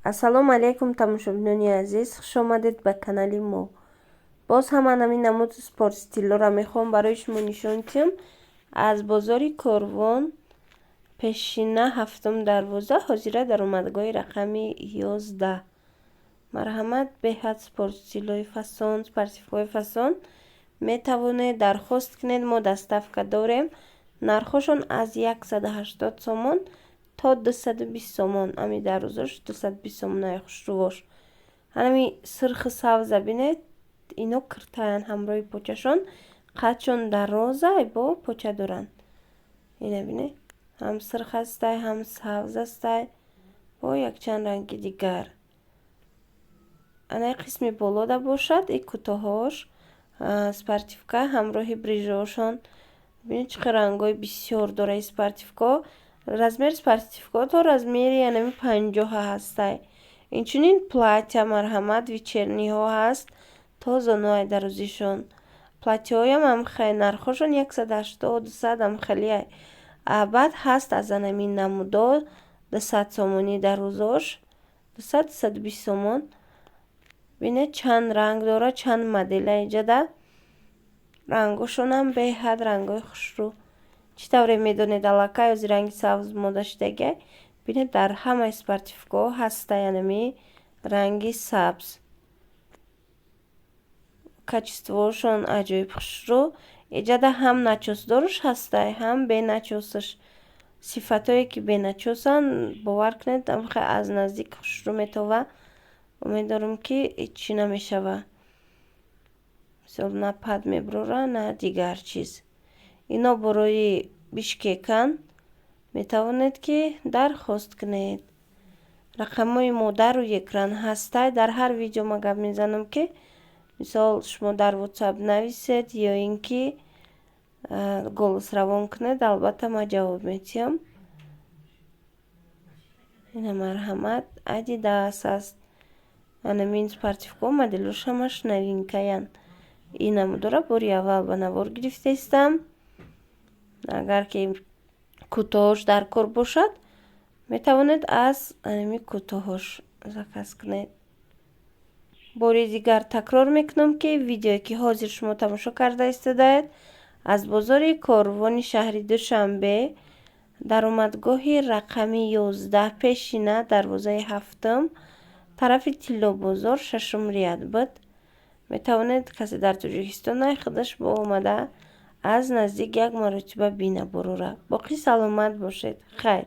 ассалому алайкум тамошобинони азиз, хуш омадед ба канали мо. Боз ҳам ҳамин намуди спорт стилора мехоҳам барои шумо нишон диҳам. Аз бозори Корвон, пешина ҳафтум дарвоза, ҳозира дар омадгоҳи рақами 11. Марҳамат, беҳад спорт стилои фасон, спортивкаҳои фасон метавонед дархост кунед. Мо доставка дорем. Нархошон аз 180 сомон то 220 сомон. Ами дарвозаш 220 сомон ай хушрувош. Ҳами сирхи савза бинед. Ино киртаян ҳамроҳи почашон. Қадшон дароза бо поча доранд. Ина бинед. ҳам сирх ҳастай, ҳам савз ҳастай бо якчанд ранги дигар. Анаи қисми болода бошад, и кӯтоҳош спортивка ҳамроҳи брижошон. Бинед чӣ қадar рангҳои бисёр дора спортивка. Размери спортивка то размери янами 50 ҳастай. Инчунин платья марҳамат вечерниҳо ҳаст то зонуай дарозишон. Платьяҳоям ҳам хеле нархошон 180-200 ҳам хеле ай. Баъд ҳаст аз анами намудо 200 сомонӣ дарозош 200-220 сомон. Бинед чанд ранг дора, чанд модела иҷада. Рангошонам беҳад рангҳои хушрӯ. Чӣ тавре медонед аллакай ози ранги савз мо доштагай. Бинед дар ҳамаи спортивкаҳо ҳаста янами ранги сабз. Качествоашон аҷоиб хушрӯ. Иҷада ҳам начосдорш ҳастай, ҳам беначосаш. Сифатҳое ки беначосанд бовар кунед аз наздик хушрӯ метова. Умедворам ки ҳичӣ намешава. Мисол на пад меброра, на дигар чиз. Ино борои бишкеканд. Метавонед ки дархост кунед. Рақамҳои мо дар рӯи экран ҳастай. Дар ҳар видео ма гап мезанам ки мисол шумо дар WhatsApp нависед ё ин ки голос равон кунед, албатта ма ҷавоб медиҳам. Ина марҳамат Adidas аст. Анамин спортивка моделош ҳамаш новинкаянд. Ин намудора бори аввал ба навор гирифтаистам. Агар ки кӯтоҳош дар кор бошад, метавонед аз анами кӯтоҳош заказ кунед. Бори дигар такрор мекунам ки видеое ки ҳозир шумо тамошо карда истодаед аз бозори Корвони шаҳри Душанбе, даромадгоҳи рақами 11, пешина дарвозаи ҳафтум, тарафи Тиллобозор, шашум риад буд. Метавонед касе дар Тоҷикистон ай худаш бо омада аз наздик як маротиба бина борора. Боқӣ саломат бошед. Хайр.